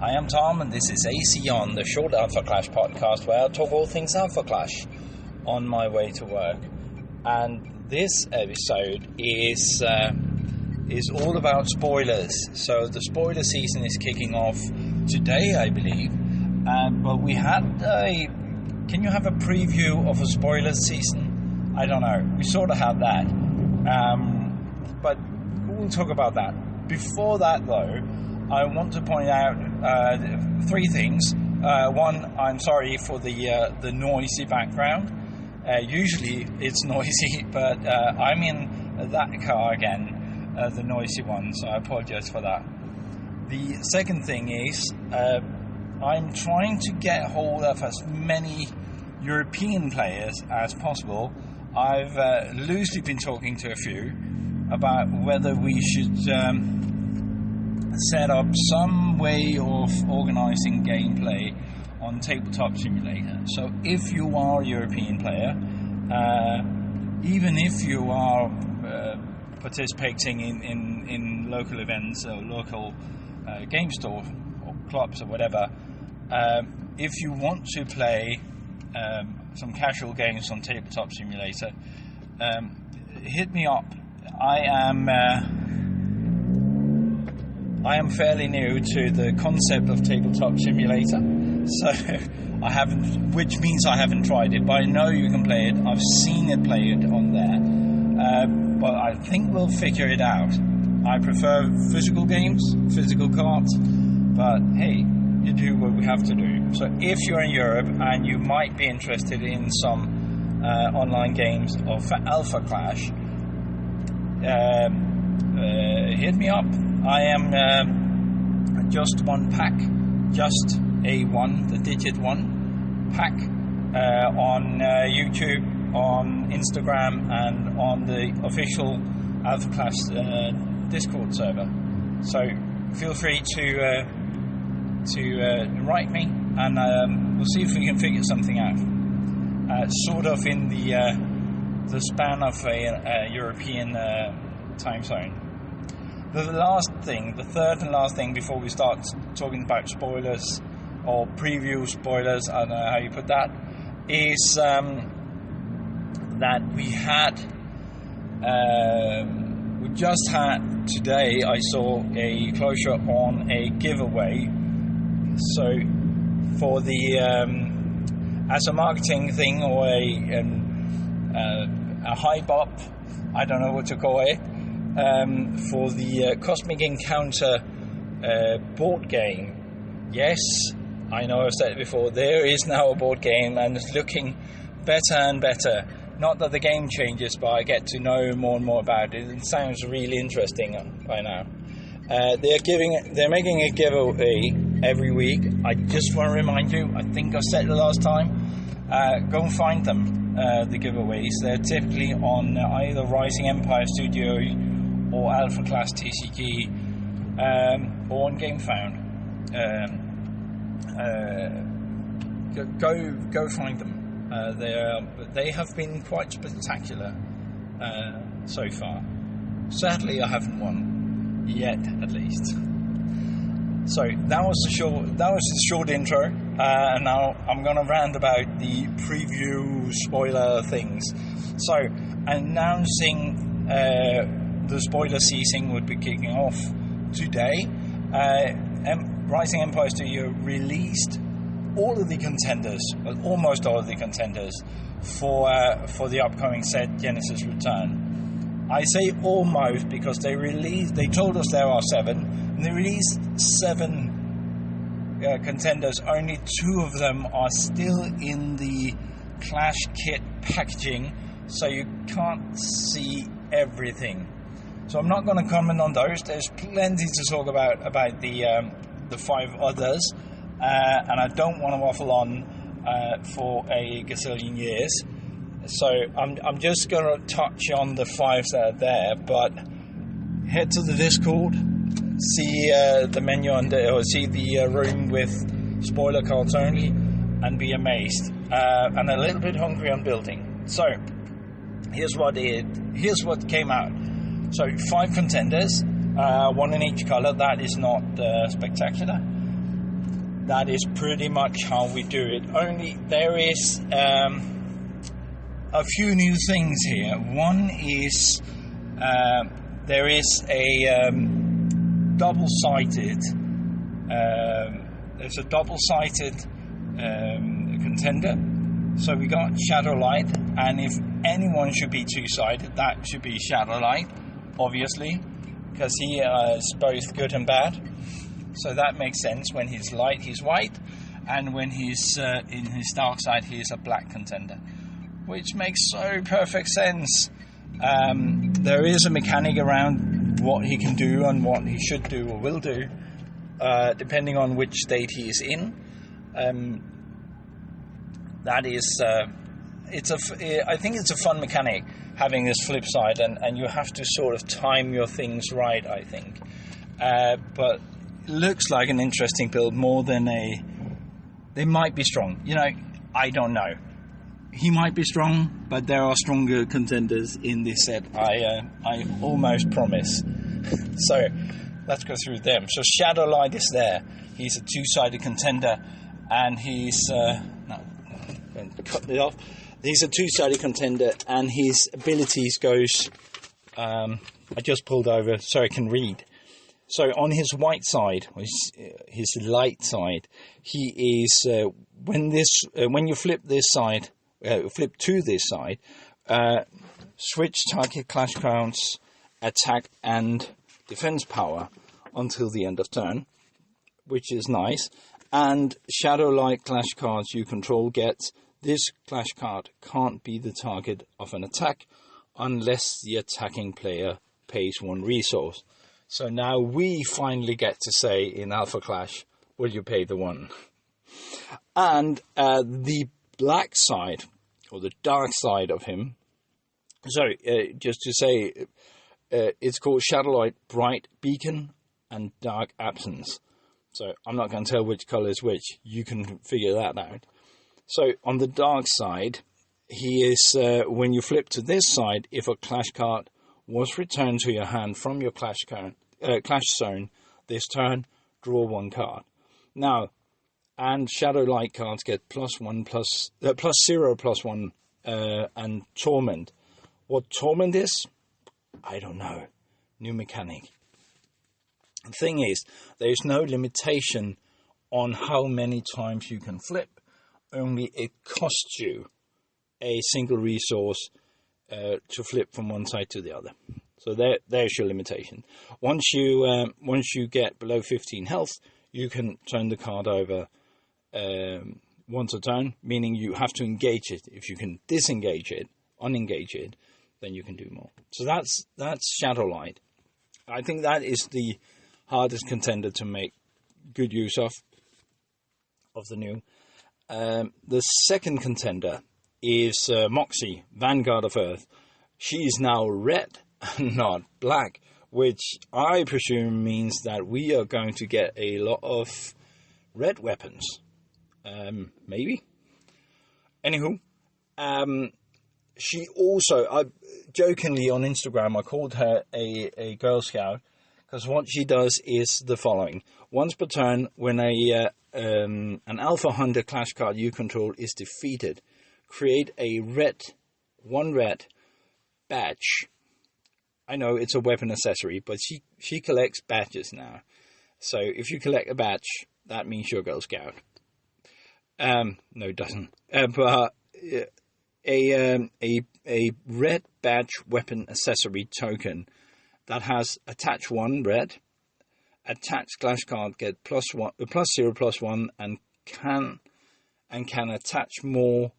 I am Tom, and this is AC On, the short Alpha Clash podcast, where I talk all things Alpha Clash on my way to work. And this episode is all about spoilers. So the spoiler season is kicking off today, I believe. But we had can you have a preview of a spoiler season? I don't know. We sort of had that. But we'll talk about that. Before that, though, I want to point out three things. One, I'm sorry for the noisy background. Usually it's noisy, but I'm in that car again, the noisy one, so I apologize for that. The second thing is I'm trying to get hold of as many European players as possible. I've loosely been talking to a few about whether we should set up some way of organizing gameplay on Tabletop Simulator. So if you are a European player, even if you are participating in local events or local game store or clubs or whatever, if you want to play some casual games on Tabletop Simulator, hit me up. I am fairly new to the concept of Tabletop Simulator, so which means I haven't tried it, but I know you can play it. I've seen it played on there, but I think we'll figure it out. I prefer physical games, physical cards, but hey, you do what we have to do. So if you're in Europe and you might be interested in some online games of Alpha Clash, hit me up. I am just one pack, just a one, the digit one pack on YouTube, on Instagram, and on the official Alpha Clash Discord server. So feel free to write me, and we'll see if we can figure something out. Sort of in the span of a European time zone. The third and last thing before we start talking about spoilers or preview spoilers, I don't know how you put that, is that we just had today, I saw a closure on a giveaway. So for the as a marketing thing or a hype up, I don't know what to call it, for the Cosmic Encounter board game. Yes, I know I've said it before, there is now a board game, and it's looking better and better. Not that the game changes, but I get to know more and more about it. It sounds really interesting by now. They're making a giveaway every week. I just want to remind you, I think I said it last time, go and find them, the giveaways. They're typically on either Rising Empire Studio or Alpha Class TCG, or on GameFound. Go find them. They have been quite spectacular so far. Sadly, I haven't won yet, at least. So that was the short intro, and now I'm going to rant about the preview spoiler things. So announcing the spoiler season would be kicking off today. Rising Empire Studio released all of the contenders, well, almost all of the contenders for the upcoming set Genesis Return. I say almost because they told us there are 7, and they released 7 contenders. Only 2 of them are still in the Clash kit packaging, so you can't see everything. So I'm not going to comment on those. There's plenty to talk about the 5 others, and I don't want to waffle on for a gazillion years. So I'm just going to touch on the 5 that are there, but head to the Discord, see the menu or see the room with spoiler cards only, and be amazed, and a little bit hungry on building. So here's what came out. So 5 contenders, 1 in each color. That is not spectacular. that is pretty much how we do it. Only there is a few new things here. One is there is a double-sided. There's a double-sided contender. So we got Shadowlight, and if anyone should be two-sided, that should be Shadowlight, obviously, because he is both good and bad. So that makes sense. When he's light, he's white, and when he's in his dark side, he is a black contender, which makes so perfect sense. There is a mechanic around what he can do and what he should do or will do, depending on which state he is in. That is, I think it's a fun mechanic, having this flip side, and you have to sort of time your things right, I think. But it looks like an interesting build more than they might be strong. You know, I don't know. He might be strong, but there are stronger contenders in this set, I almost promise. So, let's go through them. So Shadowlight is there. He's a two-sided contender, and he's... cut it off. He's a two-sided contender, and his abilities goes. I just pulled over so I can read. So on his white side, his light side, he is when you flip this side, flip to this side, switch target clash counts, attack and defense power until the end of turn, which is nice. And Shadowlight clash cards you control gets. This clash card can't be the target of an attack unless the attacking player pays one resource. So now we finally get to say in Alpha Clash, will you pay the one? And the black side, or the dark side of him, sorry, just to say, it's called Shadowlight Bright Beacon and Dark Absence. So I'm not going to tell which colour is which. You can figure that out. So on the dark side, he is, when you flip to this side, if a clash card was returned to your hand from your clash zone this turn, draw one card. Now, and Shadowlight cards get +1, +0, +1, and Torment. What Torment is, I don't know. New mechanic. The thing is, there is no limitation on how many times you can flip. Only it costs you a single resource to flip from one side to the other. So there's your limitation. Once you get below 15 health, you can turn the card over once a turn, meaning you have to engage it. If you can disengage it, unengage it, then you can do more. So that's Shadowlight. I think that is the hardest contender to make good use of the new. The second contender is Moxie, Vanguard of Earth. She is now red and not black, which I presume means that we are going to get a lot of red weapons. Maybe. Anywho, she also, jokingly on Instagram, I called her a Girl Scout, because what she does is the following. Once per turn, when an Alpha Hunter clash card you control is defeated, create a one red badge. I know it's a weapon accessory, but she collects badges now. So if you collect a badge, that means you're a Girl Scout. No, it doesn't. But a red badge weapon accessory token that has attach 1 red, attached clash card get +0, +1, and can attach more,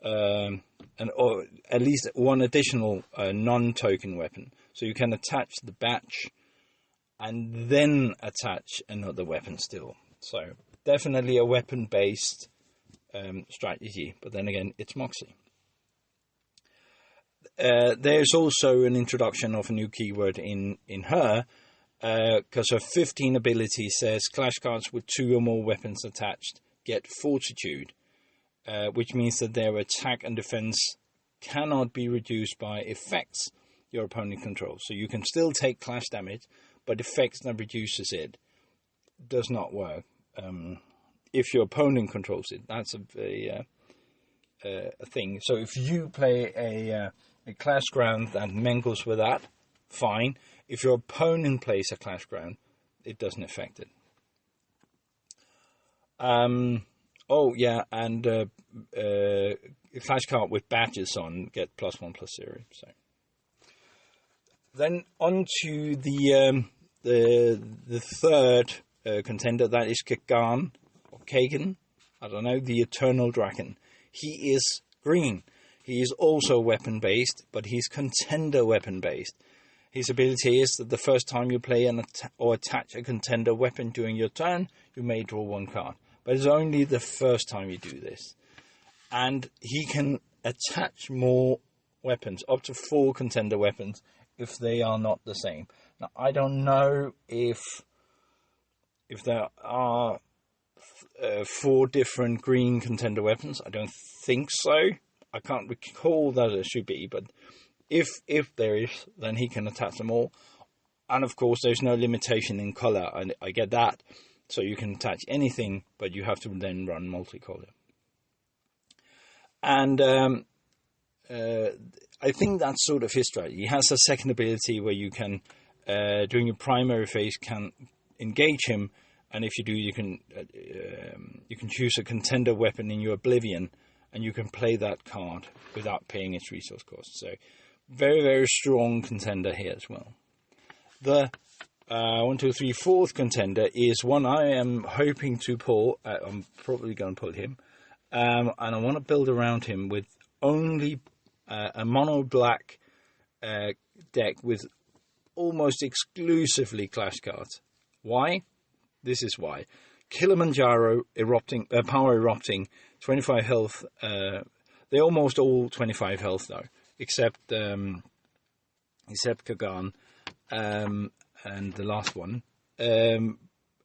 or at least one additional non-token weapon. So you can attach the badge and then attach another weapon still. So definitely a weapon-based strategy. But then again, it's Moxie. There's also an introduction of a new keyword in her, because her 15 ability says clash cards with 2 or more weapons attached get Fortitude, which means that their attack and defense cannot be reduced by effects your opponent controls. So you can still take clash damage, but effects that reduces it does not work. if your opponent controls it. That's a thing. So if you play a clash ground that mingles with that, fine. If your opponent plays a clash ground, it doesn't affect it. Oh yeah, and a clash card with badges on get +1/+0. So then on to the third contender, that is Kagan or Kagan. I don't know, the Eternal Dragon. He is green. He is also weapon-based, but he's contender weapon-based. His ability is that the first time you play or attach a contender weapon during your turn, you may draw one card. But it's only the first time you do this. And he can attach more weapons, up to 4 contender weapons, if they are not the same. Now, I don't know if there are 4 different green contender weapons. I don't think so. I can't recall that it should be, but if there is, then he can attach them all. And of course, there's no limitation in color, and I get that. So you can attach anything, but you have to then run multicolor. And I think that's sort of his strategy. He has a second ability where you can, during your primary phase, can engage him, and if you do, you can choose a contender weapon in your Oblivion, and you can play that card without paying its resource cost. So very, very strong contender here as well. The 4th contender is one I am hoping to pull. I'm probably going to pull him. And I want to build around him with only a mono black deck with almost exclusively clash cards. Why? This is why. Kilimanjaro, Power Erupting, 25 health. They're almost all 25 health though, except Kagan and the last one, and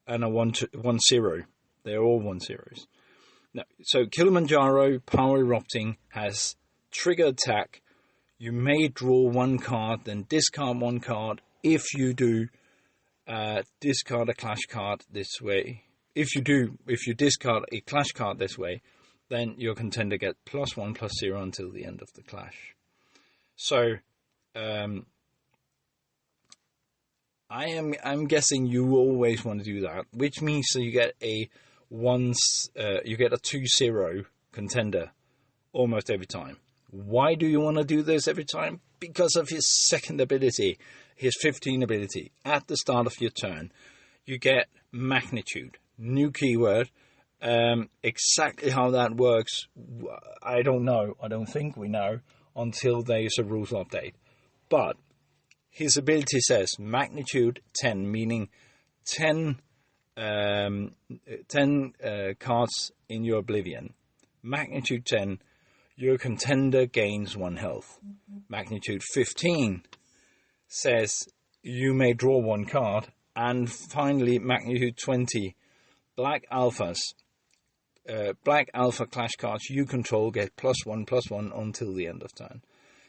a 1/0. They're all 1/0s. Now, so Kilimanjaro, Power Erupting has trigger attack. You may draw one card, then discard one card. If you do, discard a clash card this way. If you discard a clash card this way, then your contender gets +1/+0 until the end of the clash. So, I'm guessing you always want to do that, which means that you get a 2/0 contender almost every time. Why do you want to do this every time? Because of his second ability, his 15 ability. At the start of your turn, you get Magnitude. New keyword. Exactly how that works, I don't know. I don't think we know until there is a rules update. But his ability says Magnitude 10, meaning 10 cards in your Oblivion. Magnitude 10, your contender gains 1 health. Magnitude 15 says you may draw 1 card. And finally, Magnitude 20, Black Alpha clash cards you control get +1/+1 until the end of turn.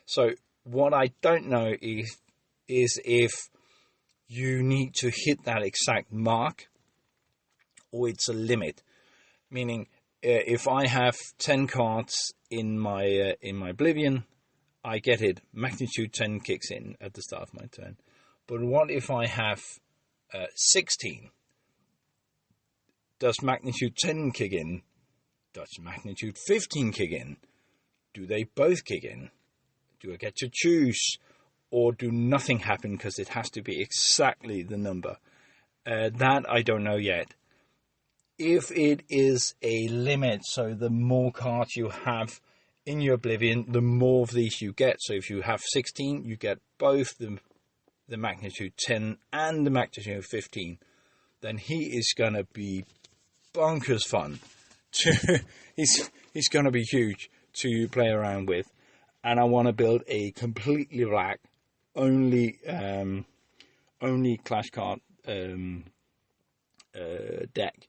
So what I don't know is if you need to hit that exact mark, or it's a limit. Meaning, if I have 10 cards in my Oblivion, I get it. Magnitude 10 kicks in at the start of my turn. But what if I have 16? Does Magnitude 10 kick in? Does Magnitude 15 kick in? Do they both kick in? Do I get to choose? Or do nothing happen because it has to be exactly the number? That I don't know yet. If it is a limit, so the more cards you have in your Oblivion, the more of these you get. So if you have 16, you get both the Magnitude 10 and the Magnitude 15. Then he is going to be bonkers fun. He's going to be huge to play around with. And I want to build a completely black, only clash card deck.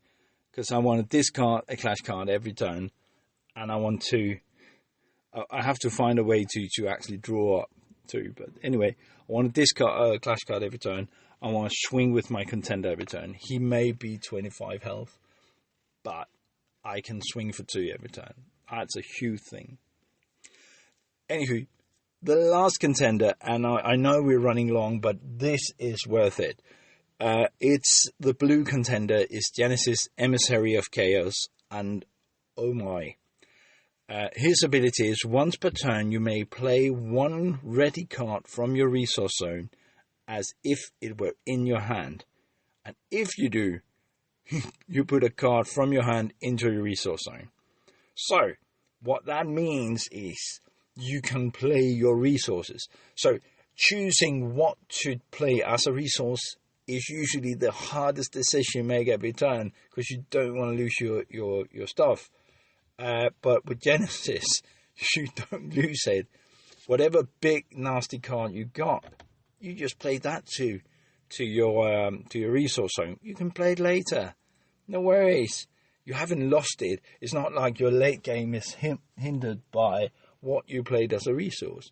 Because I want to discard a clash card every turn. And I have to find a way to actually draw up too. But anyway, I want to discard a clash card every turn. I want to swing with my contender every turn. He may be 25 health, but I can swing for 2 every turn. That's a huge thing. Anywho, the last contender, and I know we're running long, but this is worth it. It's the blue contender, is Genesis Emissary of Chaos, and oh my. His ability is once per turn you may play one ready card from your resource zone as if it were in your hand. And if you do, you put a card from your hand into your resource zone. So, what that means is you can play your resources. So, choosing what to play as a resource is usually the hardest decision you make every turn, because you don't want to lose your stuff. But with Genesis, you don't lose it. Whatever big nasty card you got, you just play that to your resource zone. You can play it later. No worries. You haven't lost it. It's not like your late game is hindered by what you played as a resource.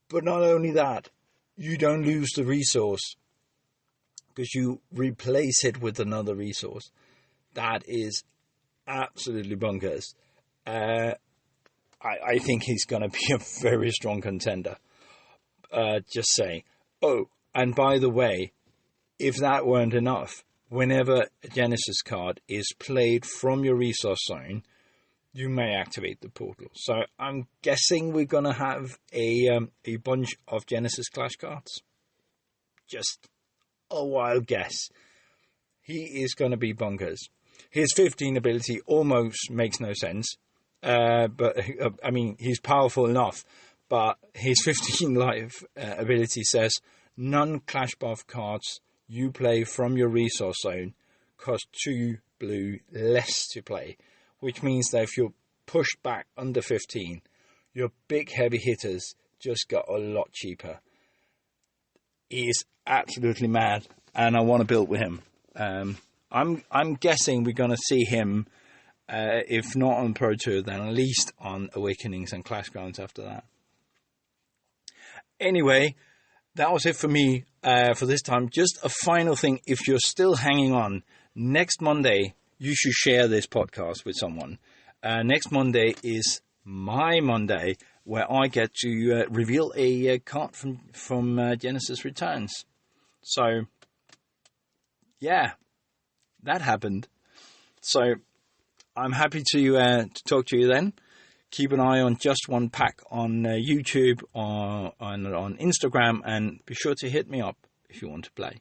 But not only that, you don't lose the resource because you replace it with another resource. That is absolutely bonkers. I think he's going to be a very strong contender. Just saying. Oh, and by the way, if that weren't enough, whenever a Genesis card is played from your resource zone, you may activate the portal. So I'm guessing we're going to have a bunch of Genesis Clash cards. Just a wild guess. He is going to be bonkers. His 15 ability almost makes no sense. But I mean, he's powerful enough. But his 15 life ability says, none Clash buff cards you play from your resource zone cost 2 blue less to play. Which means that if you're pushed back under 15, your big heavy hitters just got a lot cheaper. He is absolutely mad, and I want to build with him. I'm guessing we're going to see him, if not on Pro Tour, then at least on Awakenings and Clash Grounds after that. Anyway, that was it for me for this time. Just a final thing, if you're still hanging on, next Monday, you should share this podcast with someone. Next Monday is my Monday, where I get to reveal a card from Genesis Returns. So, yeah, that happened. So, I'm happy to talk to you then. Keep an eye on Just One Pack on YouTube or on Instagram, and be sure to hit me up if you want to play.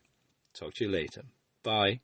Talk to you later. Bye.